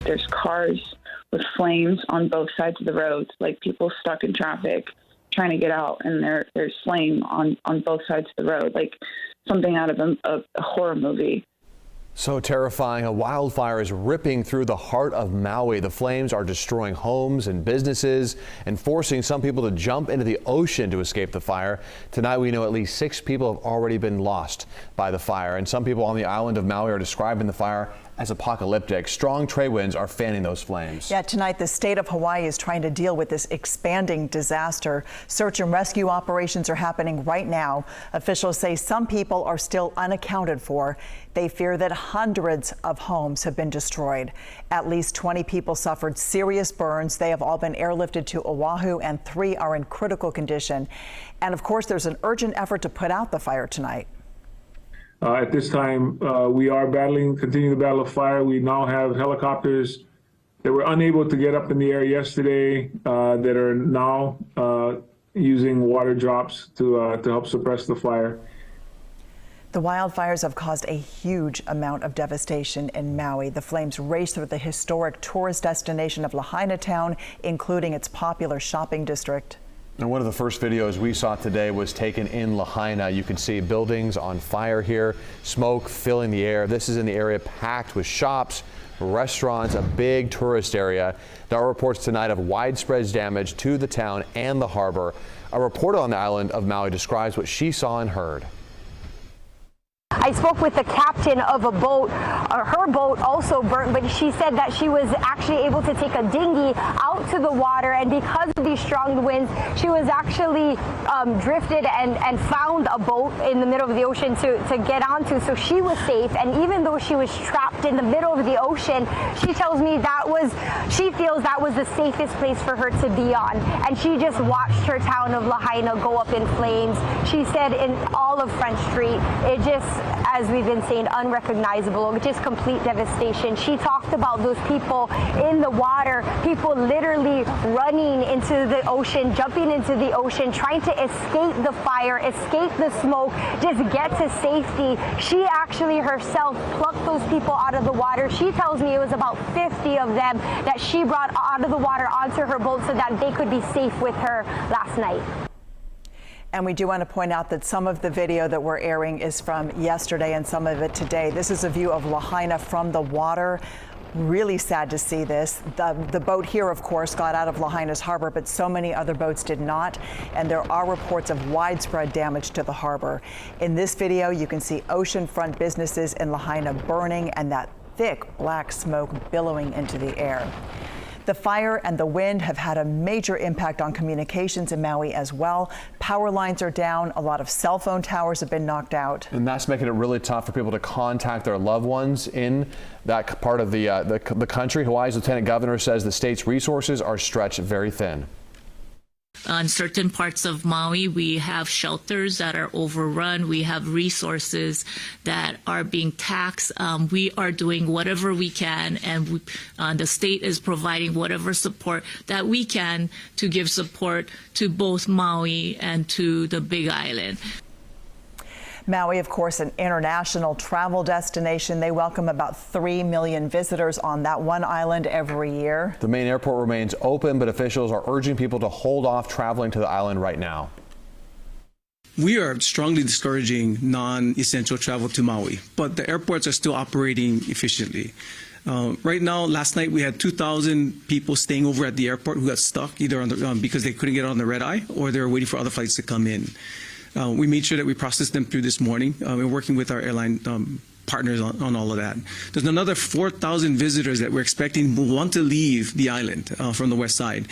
there's cars with flames on both sides of the roads, like people stuck in traffic trying to get out, and there's flame on both sides of the road, like something out of a horror movie. So terrifying. A wildfire is ripping through the heart of Maui. The flames are destroying homes and businesses and forcing some people to jump into the ocean to escape the fire. Tonight, we know at least 6 people have already been lost by the fire, and some people on the island of Maui are describing the fire as apocalyptic. Strong trade winds are fanning those flames. Yeah, tonight the state of Hawaii is trying to deal with this expanding disaster. Search and rescue operations are happening right now. Officials say some people are still unaccounted for. They fear that hundreds of homes have been destroyed. At least 20 people suffered serious burns. They have all been airlifted to Oahu, and 3 are in critical condition. And of course, there's an urgent effort to put out the fire tonight. At this time, we are continuing the battle of fire. We now have helicopters that were unable to get up in the air yesterday that are now using water drops to help suppress the fire. The wildfires have caused a huge amount of devastation in Maui. The flames raced through the historic tourist destination of Lahaina town, including its popular shopping district. And one of the first videos we saw today was taken in Lahaina. You can see buildings on fire here, smoke filling the air. This is in the area packed with shops, restaurants, a big tourist area. There are reports tonight of widespread damage to the town and the harbor. A reporter on the island of Maui describes what she saw and heard. I spoke with the captain of a boat. Her boat also burnt, but she said that she was actually able to take a dinghy out to the water, and because of these strong winds, she was actually drifted and found a boat in the middle of the ocean to get onto, so she was safe. And even though she was trapped in the middle of the ocean, she tells me she feels that was the safest place for her to be on. And she just watched her town of Lahaina go up in flames. She said in all of French Street, it just, as we've been saying, unrecognizable, just complete devastation. She talked about those people in the water, people literally running into the ocean, jumping into the ocean, trying to escape the fire, escape the smoke, just get to safety. She actually herself plucked those people out of the water. She tells me it was about 50 of them that she brought out of the water onto her boat so that they could be safe with her last night. And we do want to point out that some of the video that we're airing is from yesterday and some of it today. This is a view of Lahaina from the water. Really sad to see this. The boat here, of course, got out of Lahaina's harbor, but so many other boats did not. And there are reports of widespread damage to the harbor. In this video, you can see oceanfront businesses in Lahaina burning and that thick black smoke billowing into the air. The fire and the wind have had a major impact on communications in Maui as well. Power lines are down. A lot of cell phone towers have been knocked out. And that's making it really tough for people to contact their loved ones in that part of the country. Hawaii's Lieutenant Governor says the state's resources are stretched very thin. On certain parts of Maui, we have shelters that are overrun. We have resources that are being taxed. We are doing whatever we can, and the state is providing whatever support that we can to give support to both Maui and to the Big Island. Maui, of course, an international travel destination. They welcome about 3 million visitors on that one island every year. The main airport remains open, but officials are urging people to hold off traveling to the island right now. We are strongly discouraging non-essential travel to Maui, but the airports are still operating efficiently. Right now, last night we had 2,000 people staying over at the airport who got stuck either on because they couldn't get on the red eye or they were waiting for other flights to come in. We made sure that we processed them through this morning. We're working with our airline partners on all of that. There's another 4,000 visitors that we're expecting will want to leave the island from the west side.